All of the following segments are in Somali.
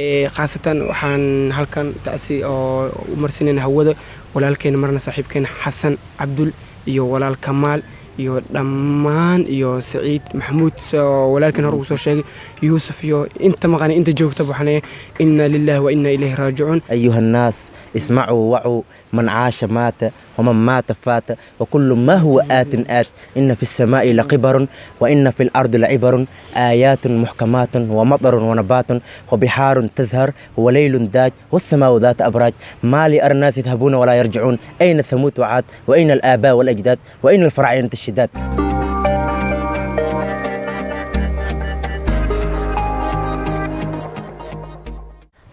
khaasatan waxaan halkan tacsi oo u marsinayna hawada walaalkeena marna saaxiibkeena xasan cabdul iyo walaal kamaal iyo dhammaan iyo saciid maxamuud walaalkeena hore ugu soo sheegay yuusuf iyo inta maqan inta joogta waxaan inna lillahi wa inna ilayhi raaji'uun أيها الناس اسمعوا وعوا من عاش مات ومن مات فات وكل ما هو آت إن في السماء لقبر وإن في الأرض لعبر آيات محكمات ومطر ونبات وبحار تزهر وليل داج والسماء ذات أبراج ما لأرناس يذهبون ولا يرجعون أين ثمود وعاد وأين الآباء والأجداد وأين الفراعنة الشداد.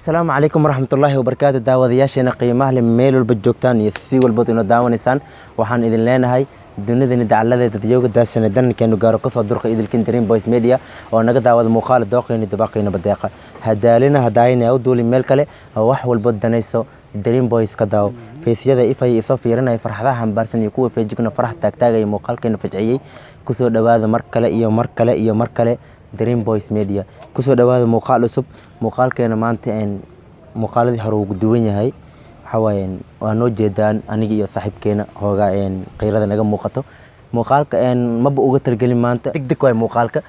السلام عليكم ورحمة الله وبركاته داودياشينا قيمة لميل والبجوكتان يثي والبطن داونيسان وحان إذن لنا هاي دونيدن دعالة تتجوج داسنا دن كانوا قارو قصة درق إذن كنترين بويس ميديا ونقد داود مقال دوقين دباقين بدقة هدالنا هداينا أو دول ميل كله وحول بدنيسو درين بويس كداو في سجادة إفاي إصافيرنا يفرح ذا هم بارثن يكون في جكنا فرح تاكتاجي مقال كنا فجعي كسر دواذا مركلة درين بويس ميديا كسر دواذا مقال أسب مقال كنا مانتين مقالدii hore uu duwan yahay waxa waayeen waa noo jeedaan aniga iyo saaxiibkeena hooga qeyrada naga muuqato muuqaalka maba uga targelin maanta degdeg way muuqaalka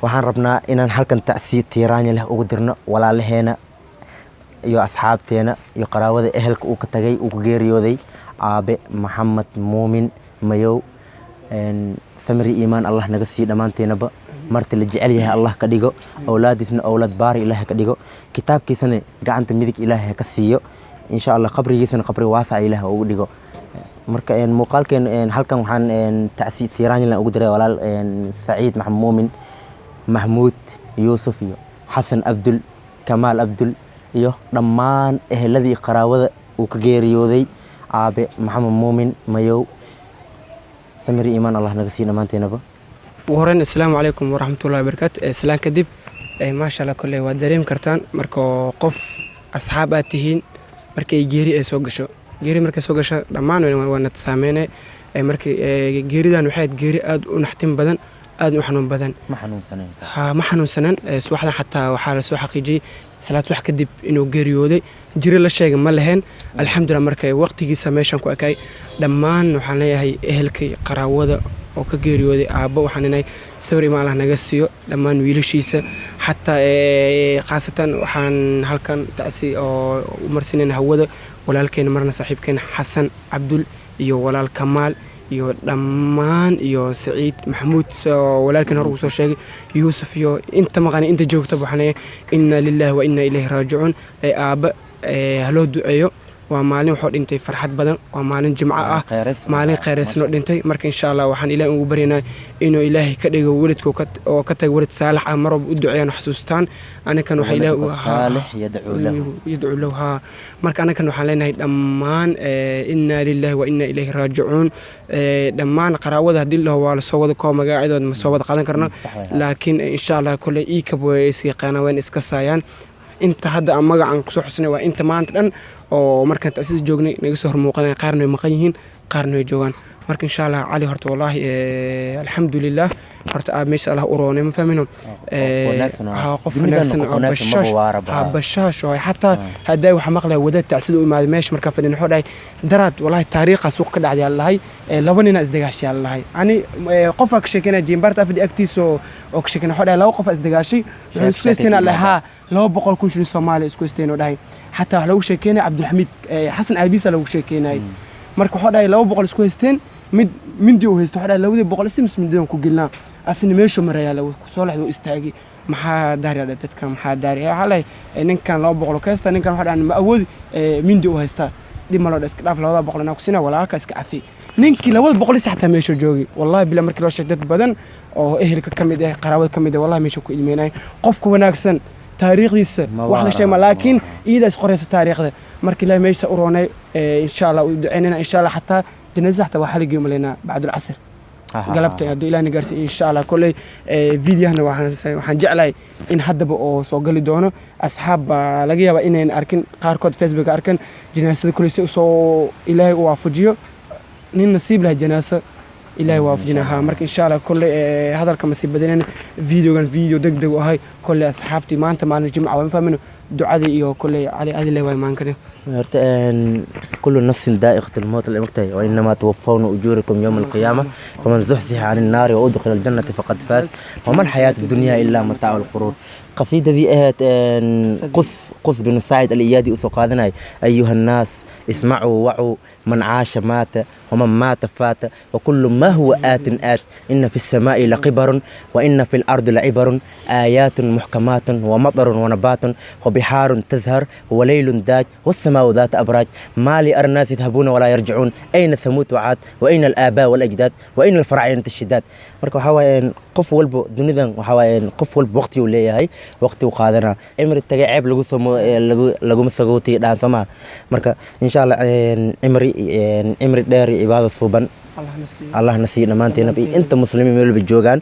waxaan rabnaa inaan halkan tacsiid tiiraanya leh ugu dirno walaalaheena iyo asxaabteena iyo qaraabada ehelka uu ka tagay uu ka geeriyooday aabe maxamed muumin mayow samri iimaan allah naga sii dhamaanteenaba marti la jecel yahay allah ka dhigo awlaadisna awlaad baari ilaahay ka dhigo kitaabkiisana gacanta midig ilaahay ka siiyo insha Allah qabrigiisana qabri waasa ilaahay ugu dhigo marka muuqaalkeen halkan waxaan tacsiid tiiraanya ugu diray walaal saciid maxamed muumin mahmuud yuusuf iyo xasan abdul kamaal abdul iyo dhammaan eheladii qaraawada uu ka geeriyooday aabe maxamed muumin mayow samri iimaan allah naga sii dhamaanteenaba وهرين السلام عليكم ورحمة الله وبركاته سلام كدب ما شاء الله كله ودريم كرتان مركو قف أصحاباتهين مركي جيري سوقشو جيري مركي سوقشو دمان ونتسامينه مركي جيري ده نحيد جيري أد ونحتم بدن أد وحنون بدن ما حنون سنين سواحدا حتى وحال سوا حقيقي سلات واحد كدب إنه جيريودي جيري للشيء ملهن الحمد لله مركي وقت جي سماشن كوكاي دمان وحنايا هي أهلكي قراوده oo ka geeriyooday aabbo waxaan inay sawir imaalaha naga siiyo dhammaan wiilashiisa xataa khaasatan waxaan halkan tacsi oo u marsinayna hawada walaalkeena marna saaxiibkeena xasan cabdul iyo walaal kamaal iyo dhammaan iyo saciid maxamuud walaalkeena hore ugu soo sheegay yuusuf iyo inta maqan inta joogta waxaan inna lillahi wa inna ilayhi raaji'uun aabba haloo duceeyo waa maalin wuxuu dhintay farxad badan waa maalin jimco ah maalin khayraysano dhintay marka insha Allah waxaan ilaahay ugu baryaynaa inuu ilaahay ka dhigo waalidku oo ka tag waalid saalax ah marab u duceeyaan xasuustaan anakan waxa ilaahay u saalix yad'u lahu marka anakan waxaan leenahay dhammaan inna lillahi wa inna ilayhi raaji'uun dhammaan qaraawada hadii loo waa la soo wada koo magaacidooda ma soo wada qaadan karno laakiin insha Allah kulli iikab way iska qanaween iska saayaan inta hadda aan magacan ku soo xusnay waa inta maanta dhan oo markaan tacsiis joognay naga soo hormuuqanay qaarna way maqan yihiin qaarna way joogaan marka insha Allah cali horta wallahi alxamdulillah horta aad meesha Allah u roonay ma fahmino qof wanaagsan oo bashash oo xataa haday wax maqlay wada tacsiid u imaad meesha marka fadhin wuxuu dhahay daraad wallahi taariikha suuq ka dhacday Allah laba nin isdagaashay Allah ani qof ka sheekeynaa jimbarta afdi agtiiso oo ka sheekeynaa wuxuu dhahay laba qof isdagaashay wuxuu isku isteen Allah 200 kun shilin Soomaali isku isteen oo dhahay حتى لو شكينا عبد الحميد حسن أبيسة لو شكينا مركو حدا لو بقول سكويستين من ديو هيستو حدا لو دي بقول سمس من ديو كوجلنا أصلا ماشوا مريا لو صالح لو استعجي محا داري على تتكلم محا داري علي إن كان لو بقول كاستا إن كان حدا أنا مأود من ديو هيستا دي ما لو دسكراف لو بقول ناقصنا ولا كاسك عفي نينكي لو بقول حتى ماشوا جوجي والله بلا مركي لو شدت بدن أو أهلك كم ده قراوات كم ده والله ماشوا كإلميناي قفك وناقصن تاريخ ديسة واحد شيء لكن إذا سقريس التاريخ ده مركي لا ميش أوروني إن شاء الله ودعينا إن شاء الله حتى تنزحت وحلقة يوم لنا بعد العصر قلبت يدو إلى نجارس إن شاء الله كل فيديو هنا وحنجعله إن حد بقى سوقلي دونه أصحاب لقيا وإن أركن قاركود فيسبوك أركن جنازة كل شيء سو إلهي وافجيو نين نصيب له جنازة ilaahay waafajinaha marka insha Allah kulli hadalka ma sii badinayna video degdeg u ahay kulli asxaabtii maanta maalin jimca waan fahmino ducadii iyo kulli cali adile way maan karin horta kullu nafsin daa'iqatul mawt la magtahay wa inma tuwaffawna ujurakum yawm al-qiyamah faman zuhziha 'anil nari wa udkhila al-jannata faqad faz wa ma al-hayatu ad-dunya illa mata'ul ghurur قصيدة ذي أهت قص بن سعيد الإيادي أسقادنا أيها الناس اسمعوا وعوا من عاش مات ومن مات فات وكل ما هو آت إن في السماء لقبر وإن في الأرض لعبر آيات محكمات ومطر ونبات وبحار تزهر وليل داج والسماء ذات أبراج ما لأرناس يذهبون ولا يرجعون أين ثمود وعاد وأين الآباء والأجداد وأين الفراعنة الشداد marka waxa waayeen qof walba dunidan waxa waayeen qof walba waqti uu leeyahay waqti uu qaadana imri tagay ceeb lagu masagooti dhaasama marka insha Allah imri dheer ibaado suuban Allah nasiib dhamaanteena inta muslimiin meel walba joogan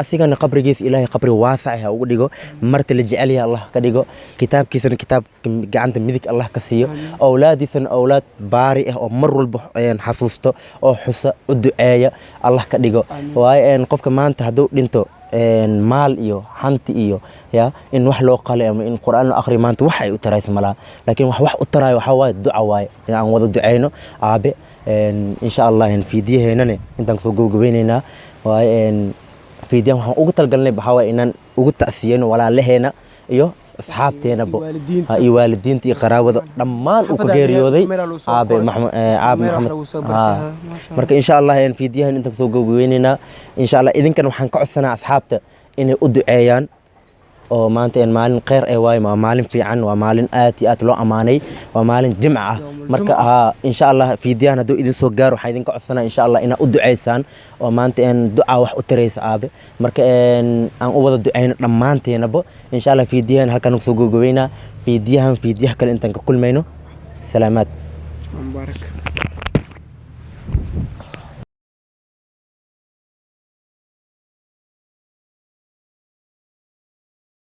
asigana qabrigiis ilaahay qabri waasac ah ugu dhigo marti la jecel yahay Allah ka dhigo kitaabkiisana kitaab gacanta midig Allah ka siiyo awlaadiisana awlaad baari ah oo mar walba xasuusto oo xusa u duceeya Allah ka dhigo waayo qofka maanta haduu dhinto maal iyo hanti iyo ya in wax loo qale ama in quraan la akhri maanta wax ay u tarayso malaha laakiin wax u tarayo waxa waay duca waay in aan wada duceeyno aabe إن شاء الله إن فيديو هنا أنت نسوق جويننا وإن فيديو هم أقول تلقلنا بحاول إن أقول تأثيرنا ولا لهنا إيوه أصحابتي أنا بو والدين تي قراوة لما وكجيريو ذي عاب محمد مرك إن شاء الله إن فيديو هنا أنت نسوق جويننا إن شاء الله إذا كانوا حنقع السنة أصحابته إن أدعو عيان oo maanta in maalin qeyr ay waay ma maalin fiican waa maalin aad loo amaanay waa maalin jimca marka insha Allah fiidiyaan haduu idin soo gaaro waxa idin ka codsanaa insha Allah ina u duceysaan oo maanta in duca wax u taraysa aabe marka aan u wada duceyno dhamaanteenaba insha Allah fiidiyaan halkan soo gogoweynaa fiidiyahan kale intaan ka kulmayno salaamaad mubarak